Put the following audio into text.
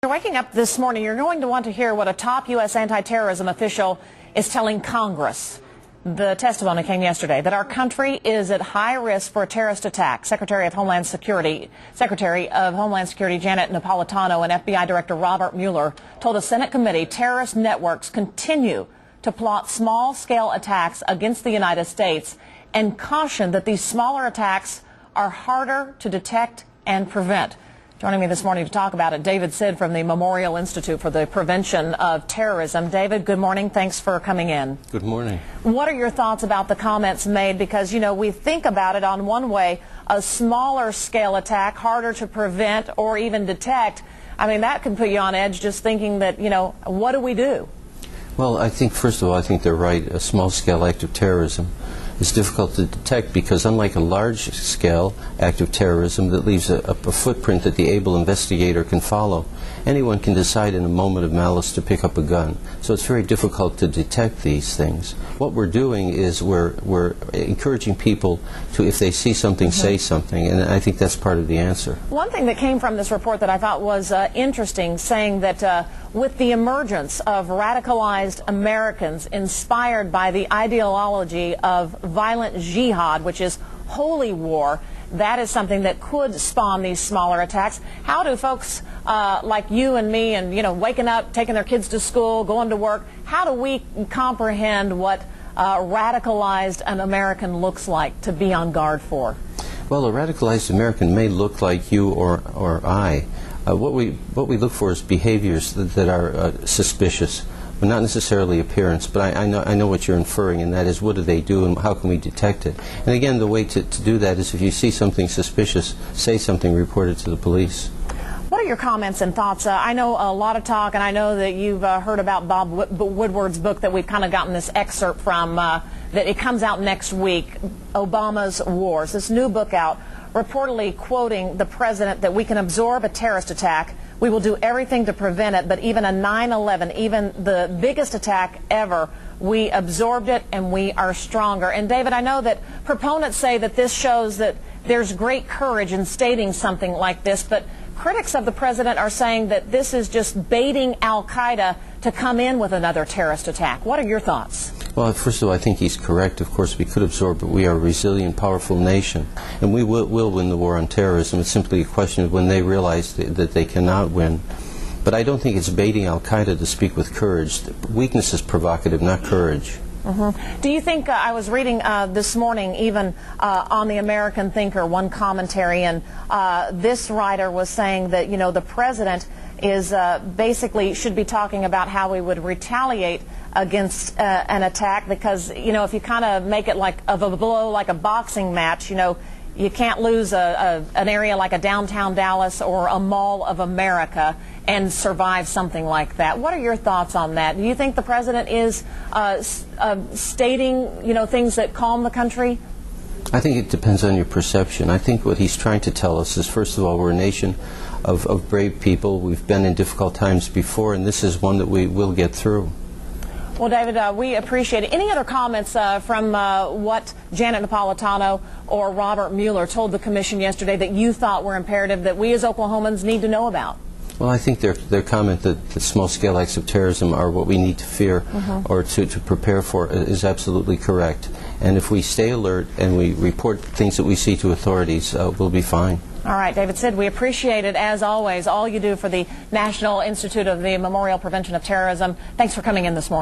You're waking up this morning, you're going to want to hear what a top U.S. anti-terrorism official is telling Congress. The testimony came yesterday that our country is at high risk for a terrorist attack. Secretary of Homeland Security Janet Napolitano and FBI Director Robert Mueller told a Senate committee terrorist networks continue to plot small-scale attacks against the United States and cautioned that these smaller attacks are harder to detect and prevent. Joining me this morning to talk about it, David Sid from the Memorial Institute for the Prevention of Terrorism. David, good morning. Thanks for coming in. Good morning. What are your thoughts about the comments made? Because, you know, we think about it on one way, a smaller scale attack, harder to prevent or even detect. I mean, that can put you on edge just thinking that, you know, what do we do? Well, I think, first of all, I think they're right. A small-scale act of terrorism is difficult to detect because unlike a large-scale act of terrorism that leaves a footprint that the able investigator can follow, anyone can decide in a moment of malice to pick up a gun. So it's very difficult to detect these things. What we're doing is we're encouraging people to, if they see something, say something, and I think that's part of the answer. One thing that came from this report that I thought was interesting, saying that with the emergence of radicalized Americans inspired by the ideology of violent jihad, which is holy war, that is something that could spawn these smaller attacks. How do folks like you and me and, you know, waking up, taking their kids to school, going to work, how do we comprehend what radicalized an American looks like to be on guard for? Well, a radicalized American may look like you or I. What we look for is behaviors that are suspicious, but not necessarily appearance. But I know what you're inferring, and that is, what do they do and how can we detect it? And again, the way to do that is, if you see something suspicious, say something, report it to the police. What are your comments and thoughts? I know a lot of talk, and I know that you've heard about Bob Woodward's book that we've kind of gotten this excerpt from, that it comes out next week, Obama's Wars. This new book out, reportedly quoting the president that we can absorb a terrorist attack, we will do everything to prevent it, but even a 9/11, even the biggest attack ever, we absorbed it and we are stronger. And David, I know that proponents say that this shows that there's great courage in stating something like this, but critics of the president are saying that this is just baiting Al-Qaeda to come in with another terrorist attack. What are your thoughts? Well, first of all, I think he's correct. Of course, we could absorb, but we are a resilient, powerful nation, and we will win the war on terrorism. It's simply a question of when they realize that they cannot win. But I don't think it's baiting Al-Qaeda to speak with courage. Weakness is provocative, not courage. Do you think, I was reading this morning even on the American Thinker, one commentary, and this writer was saying that, you know, the president is basically should be talking about how we would retaliate against an attack, because, you know, if you kind of make it like of a blow, like a boxing match, you know, you can't lose an area like a downtown Dallas or a Mall of America and survive something like that. What are your thoughts on that? Do you think the president is stating, you know, things that calm the country? I think it depends on your perception. I think what he's trying to tell us is, first of all, we're a nation of brave people. We've been in difficult times before, and this is one that we will get through. Well, David, we appreciate it. Any other comments from what Janet Napolitano or Robert Mueller told the commission yesterday that you thought were imperative that we as Oklahomans need to know about? Well, I think their comment that the small-scale acts of terrorism are what we need to fear or to prepare for is absolutely correct. And if we stay alert and we report things that we see to authorities, we'll be fine. All right, David Sid, we appreciate it, as always, all you do for the National Institute of the Memorial Prevention of Terrorism. Thanks for coming in this morning.